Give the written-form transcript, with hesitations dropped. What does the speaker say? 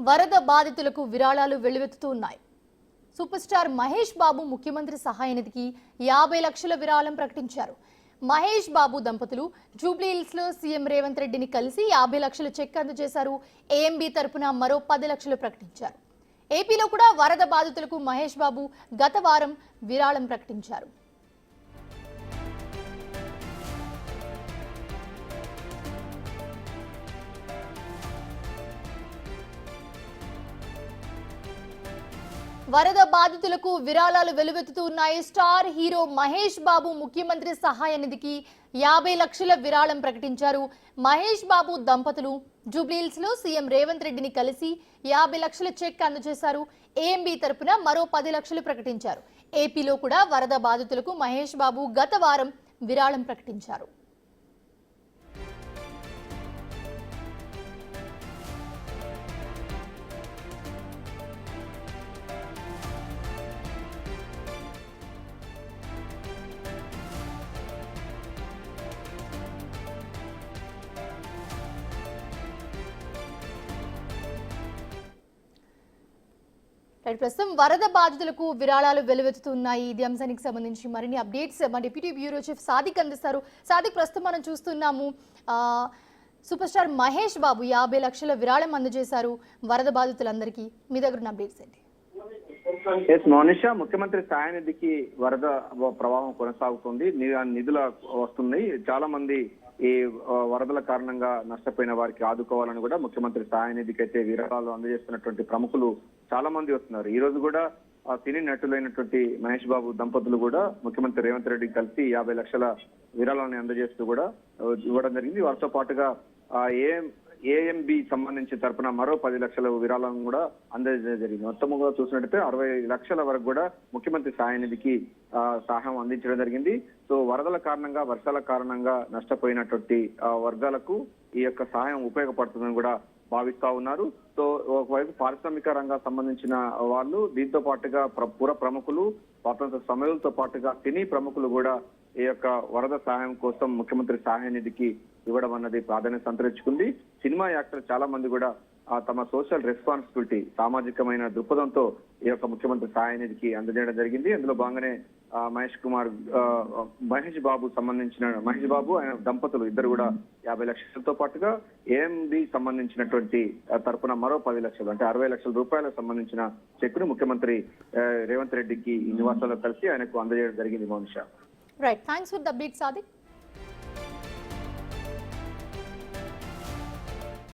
వరద బాధితులకు విరాళాలు వెల్లువెత్తుతున్నాయి. సూపర్ స్టార్ మహేష్ బాబు ముఖ్యమంత్రి సహాయ నిధికి 50 లక్షల విరాళం ప్రకటించారు. మహేష్ బాబు దంపతులు జూబ్లీ హిల్స్ లో సీఎం రేవంత్ రెడ్డిని కలిసి 50 లక్షల చెక్ అందజేశారు. ఏఎంబీ తరపున మరో 10 లక్షలు ప్రకటించారు. ఏపీలో కూడా వరద బాధితులకు మహేష్ బాబు గత వారం విరాళం ప్రకటించారు. వరద బాధితులకు విరాళాలు వెలువెత్తుతున్నాయి. స్టార్ హీరో మహేష్ బాబు ముఖ్యమంత్రి సహాయ నిధికి 50 లక్షల విరాళం ప్రకటించారు. మహేష్ బాబు దంపతులు జూబ్లీహిల్స్ లో సీఎం రేవంత్ రెడ్డిని కలిసి 50 లక్షల చెక్ అందజేశారు. ఏఎంబీ తరపున మరో 10 లక్షలు ప్రకటించారు. ఏపీలో కూడా వరద బాధితులకు మహేష్ బాబు గత వారం విరాళం ప్రకటించారు. ప్రస్తుతం వరద బాధితులకు విరాళాలు వెలువెత్తుతున్నాయి. ఇది అంశానికి సంబంధించి మరిన్ని అప్డేట్స్ మా డిప్యూటీ బ్యూరో చీఫ్ సాదిక్ అందిస్తారు. సాదిక్, ప్రస్తుతం మనం చూస్తున్నాము సూపర్ స్టార్ మహేష్ బాబు 50 లక్షల విరాళం అందజేశారు వరద బాధితులందరికీ. మీ దగ్గర ఉన్న అప్డేట్స్ ఏంటి? మోనిషా, ముఖ్యమంత్రి సహాయ నిధికి వరద ప్రవాహం కొనసాగుతుంది. నిధుల వస్తుంది. చాలా మంది ఈ వరదల కారణంగా నష్టపోయిన వారికి ఆదుకోవాలని కూడా ముఖ్యమంత్రి సహాయ నిధికి అయితే విరాళాలు అందజేస్తున్నటువంటి ప్రముఖులు చాలా మంది వస్తున్నారు. ఈ రోజు కూడా సినీ నటులైనటువంటి మహేష్ బాబు దంపతులు కూడా ముఖ్యమంత్రి రేవంత్ రెడ్డికి కలిసి 50 లక్షల విరాళాలను అందజేస్తూ కూడా ఇవ్వడం జరిగింది. వారితో పాటుగా ఏఎంబి సంబంధించిన తరపున మరో 10 లక్షల విరాళం కూడా అందజేయడం జరిగింది. మొత్తంగా చూసినట్టయితే 60 లక్షల వరకు కూడా ముఖ్యమంత్రి సహాయ నిధికి సహాయం అందించడం జరిగింది. సో వరదల కారణంగా, వర్షాల కారణంగా నష్టపోయినటువంటి వర్గాలకు ఈ యొక్క సహాయం ఉపయోగపడుతుందని కూడా భావిస్తా ఉన్నారు. సో ఒకవైపు పారిశ్రామిక రంగానికి సంబంధించిన వాళ్ళు, దీంతో పాటుగా పుర ప్రముఖులు, స్వాతంత్ర సమయంతో పాటుగా సినీ ప్రముఖులు కూడా ఈ యొక్క వరద సహాయం కోసం ముఖ్యమంత్రి సహాయ నిధికి ఇవ్వడం అన్నది ప్రాధాన్యత సంతరించుకుంది. సినిమా యాక్టర్ చాలా మంది కూడా తమ సోషల్ రెస్పాన్సిబిలిటీ, సామాజికమైన దృక్పథంతో ఈ యొక్క ముఖ్యమంత్రి సహాయ నిధికి అందజేయడం జరిగింది. అందులో భాగంగానే మహేష్ బాబు ఆయన దంపతులు ఇద్దరు కూడా 50 లక్షలతో పాటుగా ఏఎంబి సంబంధించినటువంటి తరపున మరో 10 లక్షలు, అంటే 60 లక్షల రూపాయలకు సంబంధించిన చెక్కును ముఖ్యమంత్రి రేవంత్ రెడ్డికి నివాసాల్లో కలిసి ఆయనకు అందజేయడం జరిగింది. Monisha, right, thanks for the update Sadiq.